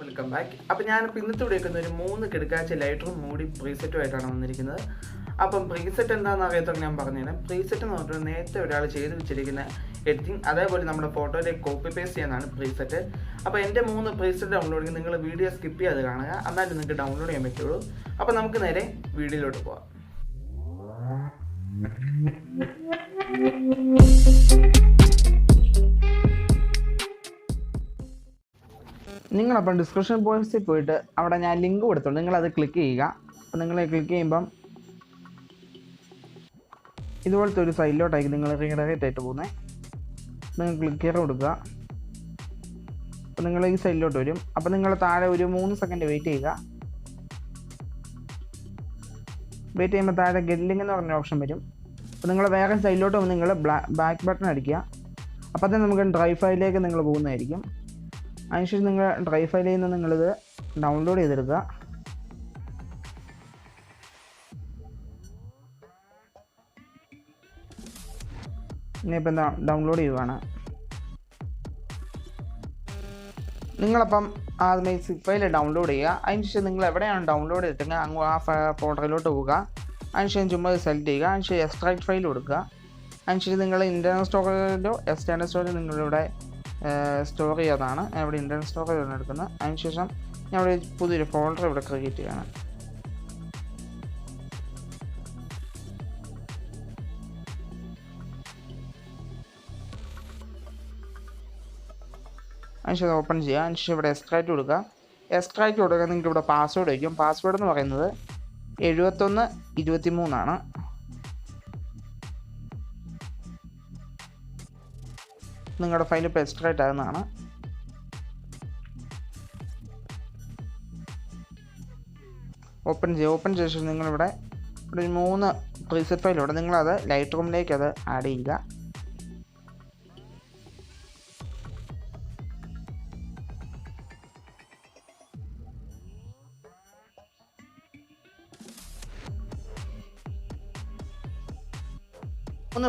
Welcome back. അപ്പോൾ ഞാനിപ്പോൾ ഇന്നത്തെ ഇവിടെ വെക്കുന്ന ഒരു 3 കിടക്കാച്ച ലൈറ്ററും മൂടി പ്രീസെറ്റുമായിട്ടാണ് വന്നിരിക്കുന്നത്. അപ്പം പ്രീസെറ്റ് എന്താണെന്ന് അറിയാത്തവർക്ക് ഞാൻ പറഞ്ഞുതരാം. പ്രീസെറ്റ് എന്ന് പറഞ്ഞാൽ നേരത്തെ ഒരാൾ ചെയ്ത് വെച്ചിരിക്കുന്ന എഡിറ്റിംഗ്, അതേപോലെ നമ്മുടെ ഫോട്ടോയിലേക്ക് കോപ്പി പേസ്റ്റ് ചെയ്യാനാണ് പ്രീസെറ്റ്. അപ്പോൾ എൻ്റെ 3 പ്രീസെറ്റ് ഡൗൺലോഡ് ചെയ്ത് നിങ്ങൾ വീഡിയോ സ്കിപ്പ് ചെയ്യാതെ കാണുക, എന്നാലും നിങ്ങൾക്ക് ഡൗൺലോഡ് ചെയ്യാൻ പറ്റുള്ളൂ. അപ്പോൾ നമുക്ക് നേരെ വീഡിയോയിലോട്ട് പോകാം. നിങ്ങളപ്പം ഡിസ്ക്രിപ്ഷൻ ബോക്സിൽ പോയിട്ട് അവിടെ ഞാൻ ലിങ്ക് കൊടുത്തുണ്ട്, നിങ്ങളത് ക്ലിക്ക് ചെയ്യുക. അപ്പോൾ നിങ്ങൾ ക്ലിക്ക് ചെയ്യുമ്പം ഇതുപോലത്തെ ഒരു സൈഡിലോട്ടായിരിക്കും നിങ്ങൾ റീഡയറക്റ്റ് ആയിട്ട് പോകുന്നത്. നിങ്ങൾ ക്ലിക്ക് ചെയ്ത് കൊടുക്കുക. അപ്പോൾ നിങ്ങൾ ഈ സൈഡിലോട്ട് വരും. അപ്പോൾ നിങ്ങൾ താഴെ ഒരു 3 സെക്കൻഡ് വെയിറ്റ് ചെയ്യുക. വെയിറ്റ് ചെയ്യുമ്പോൾ താഴെ ഗെല്ലിംഗ് എന്ന് പറഞ്ഞ ഓപ്ഷൻ വരും. അപ്പോൾ നിങ്ങൾ വേറെ സൈഡിലോട്ട് പോകുമ്പോൾ നിങ്ങൾ ബാക്ക് ബട്ടൺ അടിക്കുക. അപ്പോൾ തന്നെ നമുക്ക് ഡ്രൈവ് ഫയലിലേക്ക് നിങ്ങൾ പോകുന്നതായിരിക്കും. അതിനുശേഷം നിങ്ങൾ ഡ്രൈവ് ഫയലിൽ നിന്ന് നിങ്ങളിത് ഡൗൺലോഡ് ചെയ്തെടുക്കുക. ഇനിയിപ്പോൾ എന്താ ഡൗൺലോഡ് ചെയ്യുകയാണ്. നിങ്ങളപ്പം ആദ്യമേ സിപ്പ് ഫയൽ ഡൗൺലോഡ് ചെയ്യുക. അതിനുശേഷം നിങ്ങൾ എവിടെയാണ് ഡൗൺലോഡ് ചെയ്തിട്ടെങ്കിൽ അങ്ങ് ആ ഫോൾഡറിലോട്ട് പോവുക. അതിനുശേഷം ചുമ്മാ സെലക്ട് ചെയ്യുക. അതിനുശേഷം എക്സ്ട്രാക്ട് ഫയൽ കൊടുക്കുക. അതിനുശേഷം നിങ്ങൾ ഇൻറ്റർണൽ സ്റ്റോറേജിലോ എക്സ്റ്റേണൽ സ്റ്റോറേജ് നിങ്ങളിവിടെ സ്റ്റോർ ചെയ്യാതാണ്. ഞാൻ ഇവിടെ ഇൻറ്റർണൽ സ്റ്റോറേജാണ് എടുക്കുന്നത്. അതിനുശേഷം ഞാൻ ഇവിടെ പുതിയൊരു ഫോൾഡർ ഇവിടെ ക്രിയേറ്റ് ചെയ്യണം. അതിനുശേഷം ഓപ്പൺ ചെയ്യുക. അതിനുശേഷം ഇവിടെ എക്സ്ട്രാക്ട് കൊടുക്കുക. എക്സ്ട്രാക്ട് കൊടുക്കുക നിങ്ങൾക്ക് ഇവിടെ പാസ്വേഡ് വയ്ക്കും. പാസ്വേഡ് എന്ന് പറയുന്നത് 7123 നിങ്ങളുടെ ഫയൽ ഇപ്പോൾ എക്സ്ട്രാക്ട് ആകുന്നതാണ്. ഓപ്പൺ ചെയ്യുക. ഓപ്പൺ ചെയ്ത ശേഷം നിങ്ങളിവിടെ ഒരു 3 പ്രീസെറ്റ് ഫയലുണ്ട്. നിങ്ങളത് ലൈറ്റ് റൂമിലേക്ക് അത് ആഡ് ചെയ്യുക.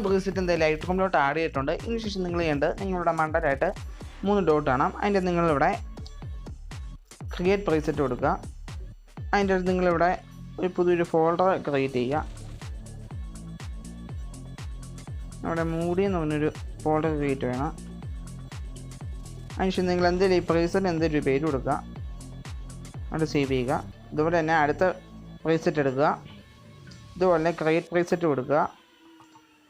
പ്രീസെറ്റ് എന്തായാലും ലൈറ്റ് റൂമിലോട്ട് ആഡ് ചെയ്തിട്ടുണ്ട്. ഇതിനുശേഷം നിങ്ങൾ ചെയ്യേണ്ടത് നിങ്ങളുടെ മണ്ടലായിട്ട് 3 ഡോട്ട് കാണാം. അതിൻ്റെ നിങ്ങളിവിടെ ക്രിയേറ്റ് പ്രീസെറ്റ് കൊടുക്കുക. അതിൻ്റെ അടുത്ത് നിങ്ങളിവിടെ ഒരു പുതിയൊരു ഫോൾഡർ ക്രിയേറ്റ് ചെയ്യുക. അവിടെ മൂഡി എന്ന് പറഞ്ഞൊരു ഫോൾഡർ ക്രിയേറ്റ് ചെയ്യണം. അതിനുശേഷം നിങ്ങൾ എന്തെങ്കിലും ഈ പ്രീസെറ്റ് എന്തെങ്കിലും ഒരു പേര് കൊടുക്കുക. അവിടെ സേവ് ചെയ്യുക. ഇതുപോലെ തന്നെ അടുത്ത പ്രീസെറ്റ് എടുക്കുക. ഇതുപോലെ തന്നെ ക്രിയേറ്റ് പ്രീസെറ്റ് കൊടുക്കുക.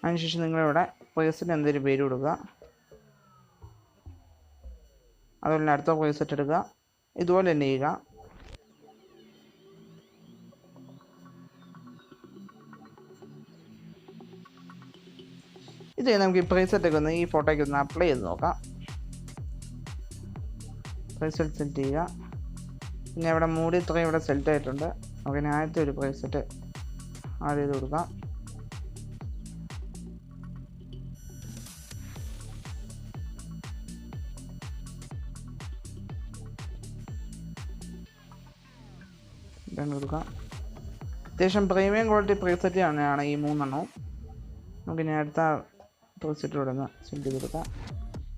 അതിനുശേഷം നിങ്ങളിവിടെ പ്രീസെറ്റ് എന്തെങ്കിലും പേര് കൊടുക്കുക. അതുപോലെ തന്നെ അടുത്ത പ്രീസെറ്റ് എടുക്കുക. ഇതുപോലെ തന്നെ ചെയ്യുക. ഇത് നമുക്ക് ഈ പ്രീസെറ്റൊക്കെ ഒന്ന് ഈ ഫോട്ടോയ്ക്ക് ഒന്ന് അപ്ലൈ ചെയ്ത് നോക്കാം. പ്രീസെറ്റ് സെലക്ട് ചെയ്യുക. പിന്നെ ഇവിടെ മൂടി ഇത്രയും ഇവിടെ സെലക്ട് ആയിട്ടുണ്ട്. നമുക്ക് ആദ്യത്തെ ഒരു പ്രീസെറ്റ് ആഡ് ചെയ്ത് കൊടുക്കാം. കൊടുക്കാം. അത്യാവശ്യം പ്രീമിയം ക്വാളിറ്റി പ്രീസെറ്റ് ആണ് ഈ 3 എണ്ണവും. നമുക്ക് ഇനി അടുത്ത പ്രീസെറ്റിലൂടെ ഒന്ന് സെറ്റ് ചെയ്ത് കൊടുക്കാം.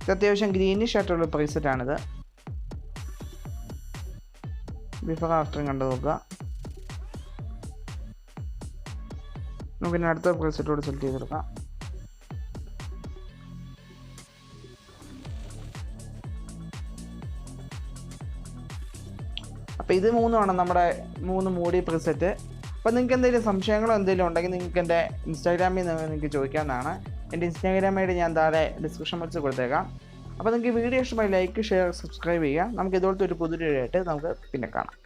ഇത് അത്യാവശ്യം ഗ്രീനിഷ് ആയിട്ടുള്ള പ്രീസെറ്റാണിത്. ബിഫോർ ആഫ്റ്ററും കണ്ടു നോക്കുക. നമുക്ക് ഇനി അടുത്ത പ്രീസെറ്റിലൂടെ സെലക്ട് ചെയ്ത് കൊടുക്കാം. അപ്പോൾ ഇത് 3 നമ്മുടെ 3 മൂഡി പ്രീസെറ്റ്. അപ്പോൾ നിങ്ങൾക്ക് എന്തെങ്കിലും സംശയങ്ങളോ എന്തെങ്കിലും ഉണ്ടെങ്കിൽ നിങ്ങൾക്ക് എൻ്റെ ഇൻസ്റ്റാഗ്രാമിൽ നിന്ന് നിങ്ങൾക്ക് ചോദിക്കാവുന്നതാണ്. എൻ്റെ ഇൻസ്റ്റാഗ്രാം ഐഡി ഞാൻ താഴെ ഡിസ്ക്രിപ്ഷൻ ബോക്സിൽ കൊടുത്തേക്കാം. അപ്പോൾ നിങ്ങൾക്ക് ഈ വീഡിയോ ഇഷ്ടമായി ലൈക്ക്, ഷെയർ, സബ്സ്ക്രൈബ് ചെയ്യുക. നമുക്ക് ഇതുപോലത്തെ ഒരു പുതിയ വീഡിയോ ആയിട്ട് നമുക്ക് പിന്നെ കാണാം.